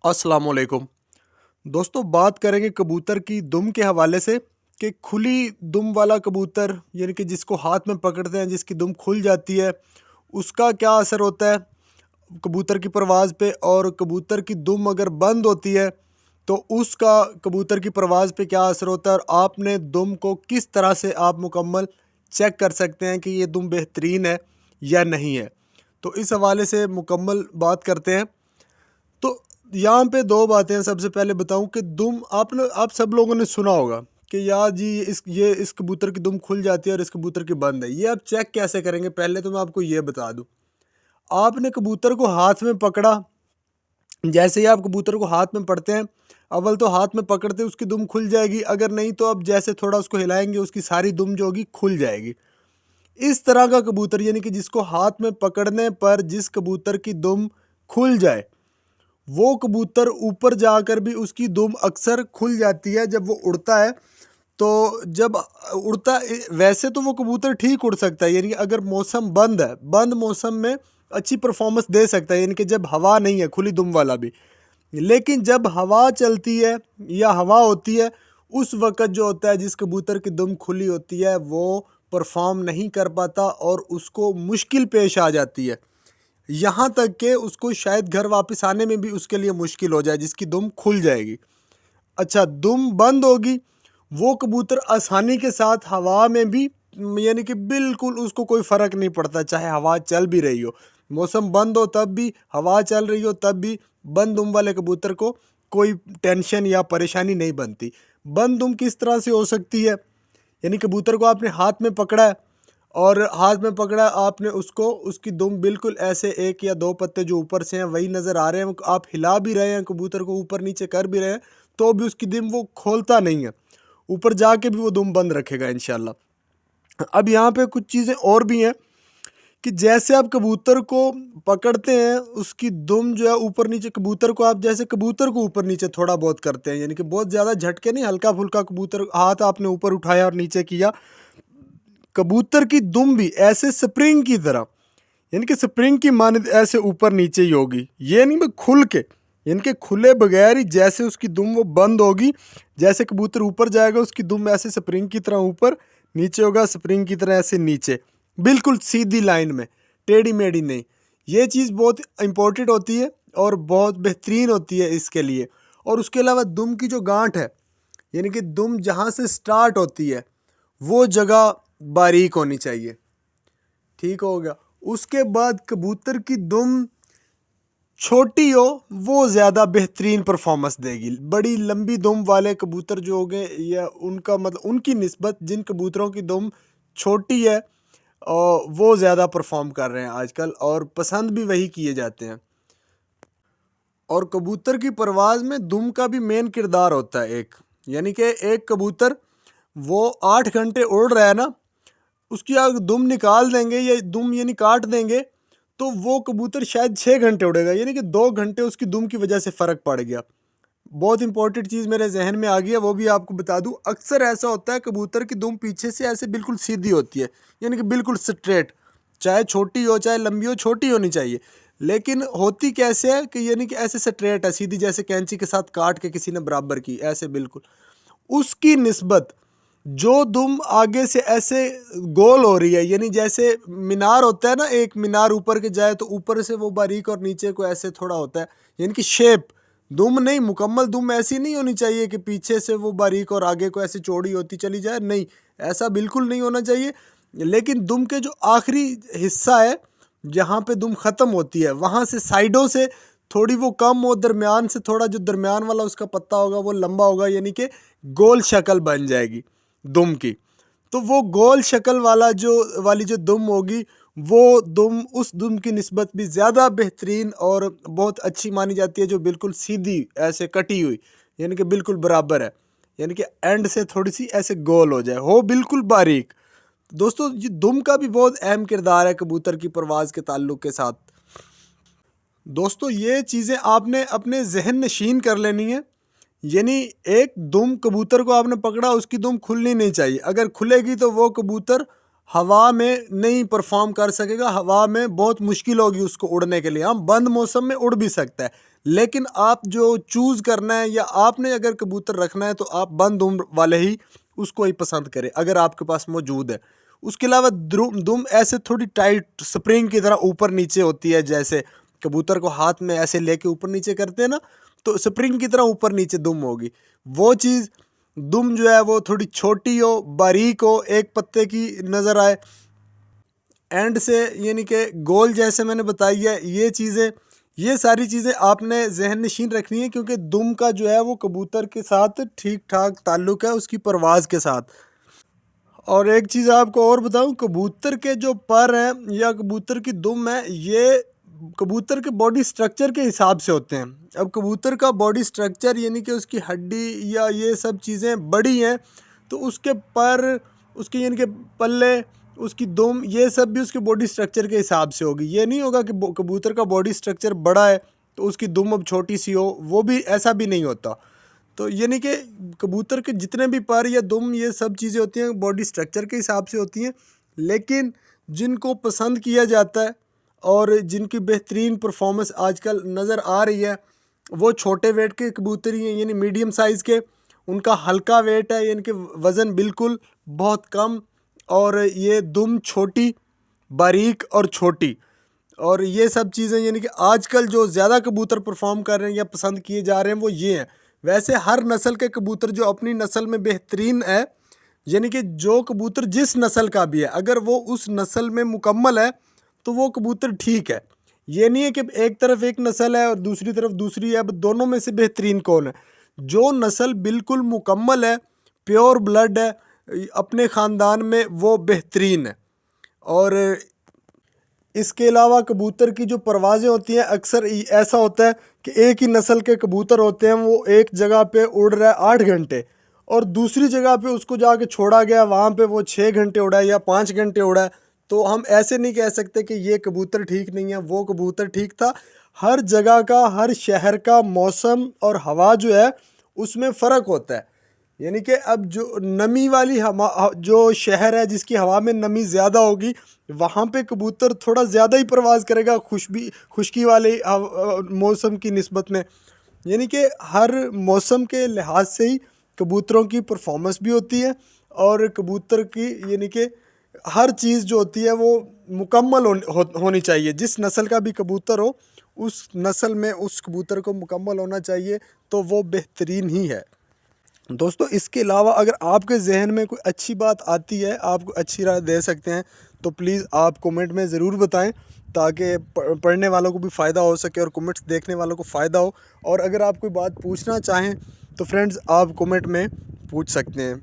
अस्सलाम वालेकुम। दोस्तों, बात करेंगे कबूतर की दुम के हवाले से कि खुली दुम वाला कबूतर यानी कि जिसको हाथ में पकड़ते हैं, जिसकी दुम खुल जाती है, उसका क्या असर होता है कबूतर की परवाज़ पे, और कबूतर की दुम अगर बंद होती है तो उसका कबूतर की परवाज़ पे क्या असर होता है, और आपने दुम को किस तरह से आप मुकम्मल चेक कर सकते हैं कि ये दुम बेहतरीन है या नहीं है। तो इस हवाले से मुकम्मल बात करते हैं। तो यहाँ पे दो बातें हैं। सबसे पहले बताऊं कि दुम आप सब लोगों ने सुना होगा कि यार जी इस कबूतर की दुम खुल जाती है और इस कबूतर की बंद है। ये आप चेक कैसे करेंगे? पहले तो मैं आपको ये बता दूं। आपने कबूतर को हाथ में पकड़ा, जैसे ही आप कबूतर को हाथ में पकड़ते हैं, अव्वल तो हाथ में पकड़ते उसकी दुम खुल जाएगी, अगर नहीं तो आप जैसे थोड़ा उसको हिलाएंगे उसकी सारी दुम जो होगी खुल जाएगी। इस तरह का कबूतर यानी कि जिसको हाथ में पकड़ने पर जिस कबूतर की दुम खुल जाए, वो कबूतर ऊपर जाकर भी उसकी दुम अक्सर खुल जाती है जब वो उड़ता है। तो जब उड़ता वैसे तो वो कबूतर ठीक उड़ सकता है, यानी कि अगर मौसम बंद है, बंद मौसम में अच्छी परफॉर्मेंस दे सकता है, यानी कि जब हवा नहीं है, खुली दुम वाला भी। लेकिन जब हवा चलती है या हवा होती है, उस वक़्त जो होता है जिस कबूतर की दुम खुली होती है वो परफॉर्म नहीं कर पाता और उसको मुश्किल पेश आ जाती है। यहाँ तक कि उसको शायद घर वापस आने में भी उसके लिए मुश्किल हो जाए जिसकी दुम खुल जाएगी। अच्छा, दुम बंद होगी, वो कबूतर आसानी के साथ हवा में भी, यानी कि बिल्कुल उसको कोई फ़र्क नहीं पड़ता, चाहे हवा चल भी रही हो, मौसम बंद हो तब भी, हवा चल रही हो तब भी, बंद दुम वाले कबूतर को कोई टेंशन या परेशानी नहीं बनती। बंद दुम किस तरह से हो सकती है? यानी कबूतर को आपने हाथ में पकड़ा है, और हाथ में पकड़ा आपने उसको, उसकी दुम बिल्कुल ऐसे एक या दो पत्ते जो ऊपर से हैं वही नज़र आ रहे हैं, आप हिला भी रहे हैं कबूतर को, ऊपर नीचे कर भी रहे हैं, तो भी उसकी दुम वो खोलता नहीं है। ऊपर जाके भी वो दुम बंद रखेगा इंशाल्लाह। अब यहाँ पे कुछ चीज़ें और भी हैं कि जैसे आप कबूतर को पकड़ते हैं, उसकी दुम जो है ऊपर नीचे, कबूतर को आप जैसे कबूतर को ऊपर नीचे थोड़ा बहुत करते हैं, यानी कि बहुत ज़्यादा झटके नहीं, हल्का फुल्का कबूतर हाथ आपने ऊपर उठाया और नीचे किया। कबूतर की दुम भी ऐसे स्प्रिंग की तरह, यानी कि स्प्रिंग की मानद ऐसे ऊपर नीचे ही होगी, ये नहीं मैं खुल के, यानी कि खुले बगैर ही जैसे उसकी दुम वो बंद होगी, जैसे कबूतर ऊपर जाएगा उसकी दुम ऐसे स्प्रिंग की तरह ऊपर, नीचे होगा स्प्रिंग की तरह ऐसे नीचे, बिल्कुल सीधी लाइन में, टेढ़ी मेढ़ी नहीं। ये चीज़ बहुत इंपॉर्टेंट होती है और बहुत बेहतरीन होती है इसके लिए। और उसके अलावा दुम की जो गांठ है, यानी कि दुम जहाँ से स्टार्ट होती है वो जगह बारीक होनी चाहिए। ठीक हो गया। उसके बाद कबूतर की दुम छोटी हो, वो ज़्यादा बेहतरीन परफॉर्मेंस देगी। बड़ी लंबी दुम वाले कबूतर जो हो गए, या उनका मतलब उनकी निस्बत जिन कबूतरों की दुम छोटी है, वो ज़्यादा परफॉर्म कर रहे हैं आजकल, और पसंद भी वही किए जाते हैं। और कबूतर की परवाज़ में दुम का भी मेन किरदार होता है एक, यानी कि एक कबूतर वो 8 घंटे उड़ रहा है ना, उसकी अगर दुम निकाल देंगे या दुम यानी काट देंगे, तो वो कबूतर शायद 6 घंटे उड़ेगा, यानी कि 2 घंटे उसकी दुम की वजह से फ़र्क पड़ गया। बहुत इंपॉर्टेंट चीज़ मेरे जहन में आ गई है, वो भी आपको बता दूं। अक्सर ऐसा होता है कबूतर की दुम पीछे से ऐसे बिल्कुल सीधी होती है, यानी कि बिल्कुल स्ट्रेट, चाहे छोटी हो चाहे लंबी हो, छोटी होनी चाहिए, लेकिन होती कैसे है कि यानी कि ऐसे स्ट्रेट है, सीधी, जैसे कैंची के साथ काट के किसी ने बराबर की, ऐसे बिल्कुल। उसकी निस्बत जो दुम आगे से ऐसे गोल हो रही है, यानी जैसे मीनार होता है ना, एक मीनार ऊपर के जाए तो ऊपर से वो बारीक और नीचे को ऐसे थोड़ा होता है, यानी कि शेप, दुम नहीं, मुकम्मल दुम ऐसी नहीं होनी चाहिए कि पीछे से वो बारीक और आगे को ऐसे चौड़ी होती चली जाए, नहीं, ऐसा बिल्कुल नहीं होना चाहिए। लेकिन दुम के जो आखिरी हिस्सा है, जहाँ पे दुम ख़त्म होती है, वहाँ से साइडों से थोड़ी वो कम हो, दरमियान से थोड़ा जो दरमियान वाला उसका पत्ता होगा वो लंबा होगा, यानी कि गोल शक्ल बन जाएगी दुम की। तो वो गोल शक्ल वाली जो दुम होगी, वो दुम उस दुम की निस्बत भी ज़्यादा बेहतरीन और बहुत अच्छी मानी जाती है, जो बिल्कुल सीधी ऐसे कटी हुई, यानी कि बिल्कुल बराबर है, यानी कि एंड से थोड़ी सी ऐसे गोल हो जाए, हो बिल्कुल बारीक। दोस्तों, ये दुम का भी बहुत अहम किरदार है कबूतर की परवाज़ के ताल्लुक़ के साथ। दोस्तों, ये चीज़ें आपने अपने जहन नशीन कर लेनी है, यानी एक दुम कबूतर को आपने पकड़ा, उसकी दुम खुलनी नहीं चाहिए, अगर खुलेगी तो वो कबूतर हवा में नहीं परफॉर्म कर सकेगा, हवा में बहुत मुश्किल होगी उसको उड़ने के लिए। हम बंद मौसम में उड़ भी सकता है, لیکن آپ جو چوز کرنا ہے یا آپ نے اگر کبوتر رکھنا ہے تو آپ بند دم والے ہی اس کو ہی پسند کریں اگر آپ کے پاس موجود ہے۔ اس کے علاوہ دم ایسے تھوڑی ٹائٹ سپرنگ کی طرح اوپر نیچے ہوتی ہے، جیسے کبوتر کو ہاتھ میں ایسے لے کے اوپر نیچے کرتے ہیں نا، تو سپرنگ کی طرح اوپر نیچے دم ہوگی، وہ چیز دم جو ہے وہ تھوڑی چھوٹی ہو، باریک ہو، ایک پتے کی نظر آئے، اینڈ سے یعنی کہ گول جیسے میں نے بتائی ہے، یہ ساری چیزیں آپ نے ذہن نشین رکھنی ہے، کیونکہ دم کا جو ہے وہ کبوتر کے ساتھ ٹھیک ٹھاک تعلق ہے اس کی پرواز کے ساتھ۔ اور ایک چیز آپ کو اور بتاؤں، کبوتر کے جو پر ہیں یا کبوتر کی دم ہے، یہ کبوتر کے باڈی سٹرکچر کے حساب سے ہوتے ہیں۔ اب کبوتر کا باڈی سٹرکچر یعنی کہ اس کی ہڈی یا یہ سب چیزیں بڑی ہیں، تو اس کے پر، اس کے یعنی کہ پلے، اس کی دم، یہ سب بھی اس کے باڈی سٹرکچر کے حساب سے ہوگی۔ یہ نہیں ہوگا کہ کبوتر کا باڈی سٹرکچر بڑا ہے تو اس کی دم اب چھوٹی سی ہو، وہ بھی ایسا بھی نہیں ہوتا۔ تو یعنی کہ کبوتر کے جتنے بھی پر یا دم یہ سب چیزیں ہوتی ہیں باڈی سٹرکچر کے حساب سے ہوتی ہیں، لیکن جن کو پسند کیا جاتا ہے اور جن کی بہترین پرفارمنس آج کل نظر آ رہی ہے، وہ چھوٹے ویٹ کے کبوتر ہی ہیں، یعنی میڈیم سائز کے، ان کا ہلکا ویٹ ہے، یعنی کہ وزن بالکل بہت کم، اور یہ دم چھوٹی، باریک اور چھوٹی، اور یہ سب چیزیں یعنی کہ آج کل جو زیادہ کبوتر پرفارم کر رہے ہیں یا پسند کیے جا رہے ہیں وہ یہ ہیں۔ ویسے ہر نسل کے کبوتر جو اپنی نسل میں بہترین ہے، یعنی کہ جو کبوتر جس نسل کا بھی ہے، اگر وہ اس نسل میں مکمل ہے تو وہ کبوتر ٹھیک ہے۔ یہ نہیں ہے کہ ایک طرف ایک نسل ہے اور دوسری طرف دوسری ہے، اب دونوں میں سے بہترین کون ہے؟ جو نسل بالکل مکمل ہے، پیور بلڈ ہے اپنے خاندان میں، وہ بہترین ہے۔ اور اس کے علاوہ کبوتر کی جو پروازیں ہوتی ہیں، اکثر ایسا ہوتا ہے کہ ایک ہی نسل کے کبوتر ہوتے ہیں، وہ ایک جگہ پہ اڑ رہا ہے 8 گھنٹے، اور دوسری جگہ پہ اس کو جا کے چھوڑا گیا، وہاں پہ وہ 6 گھنٹے اڑا ہے یا 5 گھنٹے اڑا ہے، تو ہم ایسے نہیں کہہ سکتے کہ یہ کبوتر ٹھیک نہیں ہے، وہ کبوتر ٹھیک تھا۔ ہر جگہ کا، ہر شہر کا موسم اور ہوا جو ہے اس میں فرق ہوتا ہے، یعنی کہ اب جو نمی والی جو شہر ہے جس کی ہوا میں نمی زیادہ ہوگی، وہاں پہ کبوتر تھوڑا زیادہ ہی پرواز کرے گا خشکی والے موسم کی نسبت میں، یعنی کہ ہر موسم کے لحاظ سے ہی کبوتروں کی پرفارمنس بھی ہوتی ہے، اور کبوتر کی یعنی کہ ہر چیز جو ہوتی ہے وہ مکمل ہونی چاہیے۔ جس نسل کا بھی کبوتر ہو، اس نسل میں اس کبوتر کو مکمل ہونا چاہیے، تو وہ بہترین ہی ہے۔ دوستو اس کے علاوہ اگر آپ کے ذہن میں کوئی اچھی بات آتی ہے، آپ کو اچھی رائے دے سکتے ہیں، تو پلیز آپ کومنٹ میں ضرور بتائیں، تاکہ پڑھنے والوں کو بھی فائدہ ہو سکے اور کومنٹس دیکھنے والوں کو فائدہ ہو۔ اور اگر آپ کوئی بات پوچھنا چاہیں تو فرینڈز آپ کومنٹ میں پوچھ سکتے ہیں۔